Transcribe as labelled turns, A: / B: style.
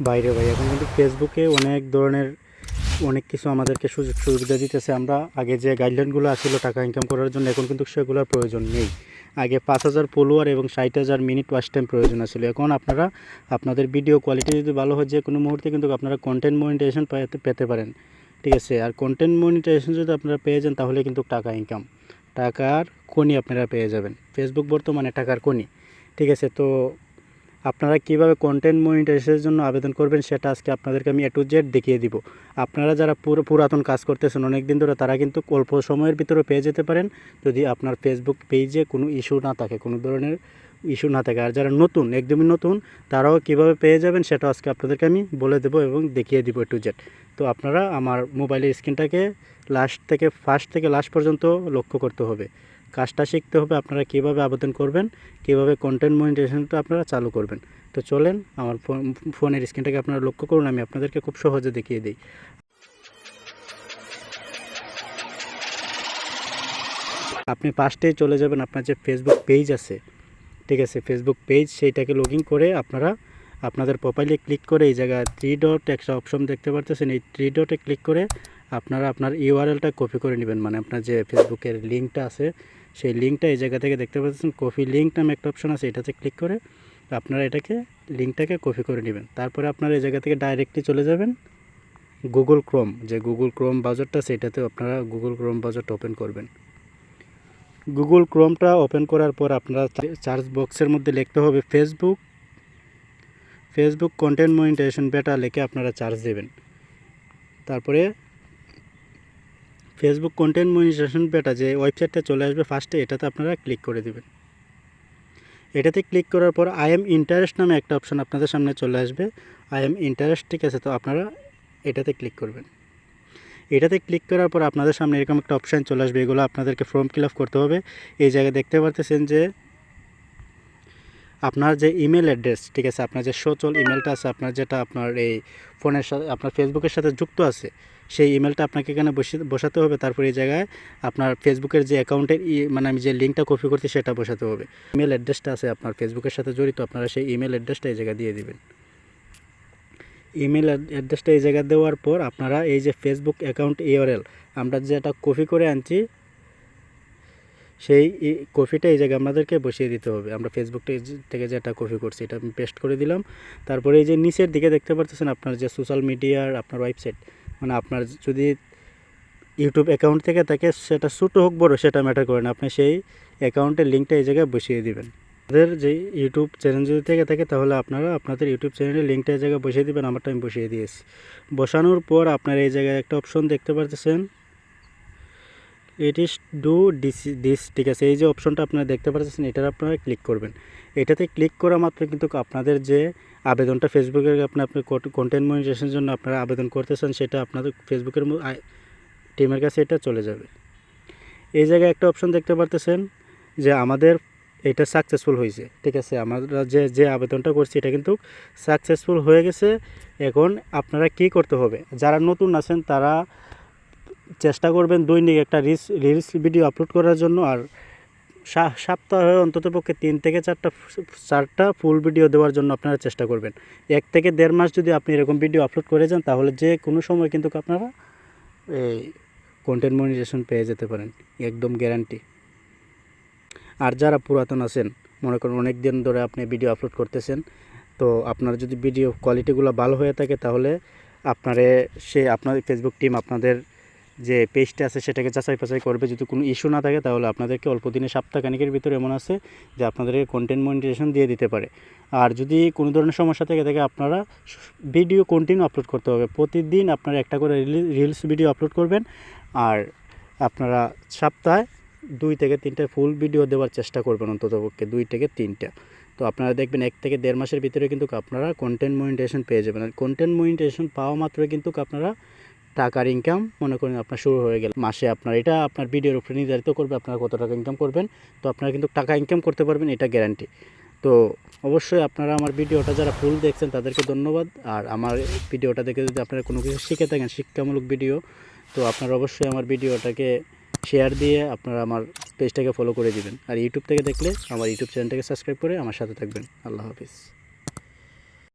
A: বাইরে ভাই এখন কিন্তু ফেসবুকে অনেক ধরনের অনেক কিছু আমাদেরকে সুযোগ সুবিধা দিতেছে। আমরা আগে যে গাইডলাইনগুলো আসছিল টাকা ইনকাম করার জন্য, এখন কিন্তু সেগুলোর প্রয়োজন নেই। আগে 5,000 ফলোয়ার এবং 60,000 মিনিট ওয়াচ টাইম প্রয়োজন ছিল। এখন আপনারা আপনাদের ভিডিও কোয়ালিটি যদি ভালো হয়, যে কোনো মুহূর্তে কিন্তু আপনারা কন্টেন্ট মনিটাইজেশন পেতে পারেন। ঠিক আছে, আর কন্টেন্ট মনিটাইজেশন যদি আপনারা পেয়ে যান তাহলে কিন্তু টাকা ইনকাম, টাকার খনি আপনারা পেয়ে যাবেন। ফেসবুক বর্তমানে টাকার খনি। ঠিক আছে, তো আপনারা কীভাবে কন্টেন্ট মনিটাইজেশনের জন্য আবেদন করবেন সেটা আজকে আপনাদেরকে আমি A to Z দেখিয়ে দিব। আপনারা যারা পুরাতন কাজ করতেছেন অনেক দিন ধরে, তারা কিন্তু অল্প সময়ের ভিতরে পেয়ে যেতে পারেন যদি আপনার ফেসবুক পেজে কোনো ইস্যু না থাকে, কোনো ধরনের ইস্যু না থাকে। আর যারা নতুন, একদমই নতুন, তারাও কীভাবে পেয়ে যাবেন সেটা আজকে আপনাদেরকে আমি বলে দেবো এবং দেখিয়ে দিব A to Z। তো আপনারা আমার মোবাইলের স্ক্রিনটাকে ফার্স্ট থেকে লাস্ট পর্যন্ত লক্ষ্য করতে হবে। কাজটা শিখতে হবে আপনারা কীভাবে আবেদন করবেন, কীভাবে কন্টেন্ট মনিটাইজেশনটা আপনারা চালু করবেন। তো চলেন আমার ফোনের স্ক্রিনটাকে আপনারা লক্ষ্য করুন, আমি আপনাদেরকে খুব সহজে দেখিয়ে দিই। আপনি ফার্স্টেই চলে যাবেন আপনার যে ফেসবুক পেজ আছে, ঠিক আছে, ফেসবুক পেজ, সেইটাকে লগ ইন করে আপনারা আপনাদের প্রোফাইলে ক্লিক করে এই জায়গায় 3 ডট একটা অপশন দেখতে পারতেছেন, এই 3 ডটে ক্লিক করে আপনারা আপনার ইউআরএলটা কপি করে নেবেন। মানে আপনার যে ফেসবুকের লিঙ্কটা আছে সেই লিঙ্কটা এই জায়গা থেকে দেখতে পাচ্ছেন, কপি লিঙ্ক নামে একটা অপশন আছে, এটাতে ক্লিক করে আপনারা লিঙ্কটাকে কপি করে নেবেন। তারপরে আপনারা এই জায়গা থেকে ডাইরেক্টলি চলে যাবেন গুগল ক্রোম, যে গুগল ক্রোম ব্রাউজারটা সেটাতে আপনারা গুগল ক্রোম ব্রাউজারটা ওপেন করবেন। গুগল ক্রোমটা ওপেন করার পর আপনারা সার্চ বক্সের মধ্যে লিখতে হবে ফেসবুক কন্টেন্ট মনিটাইজেশন বেটা লিখে আপনারা সার্চ দেবেন। তারপরে ফেসবুক কন্টেন্ট মনিটাইজেশন বেটা যে ওয়েবসাইটটা চলে আসবে ফার্স্টে, এটাতে আপনারা ক্লিক করে দেবেন। এটাতে ক্লিক করার পর আই এম ইন্টারেস্ট নামে একটা অপশন আপনাদের সামনে চলে আসবে, আই এম ইন্টারেস্ট। ঠিক আছে, তো আপনারা এটাতে ক্লিক করবেন। এটাতে ক্লিক করার পর আপনাদের সামনে এরকম একটা অপশান চলে আসবে, এগুলো আপনাদেরকে ফর্ম ফিল আপ করতে হবে। এই জায়গায় দেখতে পারতেছেন যে আপনার যে ইমেল অ্যাড্রেস, ঠিক আছে, আপনার যে সচল ইমেলটা আছে, আপনার যেটা আপনার এই ফোনের সাথে আপনার ফেসবুকের সাথে যুক্ত আছে, সেই ইমেলটা আপনাকে এখানে বসাতে হবে। তারপর এই জায়গায় আপনার ফেসবুকের যে অ্যাকাউন্টের মানে আমি যে লিঙ্কটা কপি করছি সেটা বসাতে হবে। ইমেল অ্যাড্রেসটা আছে আপনার ফেসবুকের সাথে জড়িত, আপনারা সেই ইমেল অ্যাড্রেসটা এই জায়গায় দিয়ে দেবেন। ইমেল অ্যাড্রেসটা এই জায়গায় দেওয়ার পর আপনারা এই যে ফেসবুক অ্যাকাউন্ট ইউআরএল আমরা যেটা কপি করে আনছি, সেই কপিটা এই জায়গায় আমাদেরকে বসিয়ে দিতে হবে। আমরা ফেসবুক থেকে যেটা কপি করছি এটা আমি পেস্ট করে দিলাম। তারপরে এই যে নিচের দিকে দেখতে পাচ্ছেন আপনার যে সোশ্যাল মিডিয়ার আপনার ওয়েবসাইট, মানে আপনার যদি ইউটিউব অ্যাকাউন্ট থেকে থাকে সেটা ছোটো হোক বড় সেটা ম্যাটার করে না, আপনি সেই অ্যাকাউন্টের লিঙ্কটা এই জায়গায় বসিয়ে দিবেন। আপনাদের যে ইউটিউব চ্যানেল যদি থেকে থাকে তাহলে আপনারা আপনাদের ইউটিউব চ্যানেলের লিঙ্কটা এই জায়গায় বসিয়ে দেবেন। আমারটা আমি বসিয়ে দিয়েছি। বসানোর পর আপনার এই জায়গায় একটা অপশন দেখতে পাচ্ছেন, ইট ইজ ডু দিস। ঠিক আছে, এই যে অপশনটা আপনারা দেখতে পাচ্ছেন এটার আপনারা ক্লিক করবেন। এটাতে ক্লিক করা মাত্র কিন্তু আপনাদের যে আবেদনটা ফেসবুকের আপনার কন্টেন্ট মনিটাইজেশনের জন্য আপনারা আবেদন করতেছেন সেটা আপনাদের ফেসবুকের টিমের কাছে এটা চলে যাবে। এই জায়গায় একটা অপশন দেখতে পারতেছেন যে আমাদের এটা সাকসেসফুল হয়েছে। ঠিক আছে, আমরা যে আবেদনটা করছি এটা কিন্তু সাকসেসফুল হয়ে গেছে। এখন আপনারা কি করতে হবে, যারা নতুন আছেন তারা চেষ্টা করবেন দৈনিক একটা রিলস ভিডিও আপলোড করার জন্য, আর সপ্তাহে অন্ততপক্ষে 3 থেকে 4টা ফুল ভিডিও দেওয়ার জন্য আপনারা চেষ্টা করবেন। 1 থেকে 1.5 মাস যদি আপনি এরকম ভিডিও আপলোড করে যান তাহলে যে কোনো সময় কিন্তু আপনারা এই কন্টেন্ট মনিটাইজেশন পেয়ে যেতে পারেন, একদম গ্যারান্টি। আর যারা পুরাতন আছেন, মনে করুন অনেক দিন ধরে আপনি ভিডিও আপলোড করতেছেন, তো আপনার যদি ভিডিও কোয়ালিটিগুলো ভালো হয়ে থাকে তাহলে আপনার ফেসবুক টিম আপনাদের যে পেজটা আছে সেটাকে যাচাই বাছাই করবে। যদি কোনো ইস্যু না থাকে তাহলে আপনাদেরকে অল্প দিনে সপ্তাহখানেকের ভিতরে এমন আছে যে আপনাদেরকে কন্টেন্ট মনিটাইজেশন দিয়ে দিতে পারে। আর যদি কোনো ধরনের সমস্যা থেকে থাকে আপনারা ভিডিও কন্টিনিউ আপলোড করতে হবে। প্রতিদিন আপনারা একটা করে রিলস ভিডিও আপলোড করবেন, আর আপনারা সপ্তাহে 2 থেকে 3টা ফুল ভিডিও দেওয়ার চেষ্টা করবেন, অন্ততপক্ষে 2 থেকে 3টা। তো আপনারা দেখবেন 1 থেকে 1.5 মাসের ভিতরে কিন্তু আপনারা কন্টেন্ট মনিটাইজেশন পেয়ে যাবেন। আর কন্টেন্ট মনিটাইজেশন পাওয়া মাত্রই কিন্তু আপনারা টাকার ইনকাম মনে করেন আপনার শুরু হয়ে গেল। মাসে আপনার এটা আপনার ভিডিওর উপরে নির্ধারিত করবে আপনারা কত টাকা ইনকাম করবেন, তো আপনারা কিন্তু টাকা ইনকাম করতে পারবেন, এটা গ্যারান্টি। তো অবশ্যই আপনারা আমার ভিডিওটা যারা ফুল দেখছেন তাদেরকে ধন্যবাদ। আর আমার ভিডিওটা দেখে যদি আপনারা কোনো কিছু শিখে থাকেন, শিক্ষামূলক ভিডিও, তো আপনারা অবশ্যই আমার ভিডিওটাকে শেয়ার দিয়ে আপনারা আমার পেজটাকে ফলো করে দিবেন। আর ইউটিউব থেকে দেখলে আমার ইউটিউব চ্যানেলটাকে সাবস্ক্রাইব করে আমার সাথে থাকবেন। আল্লাহ হাফিজ।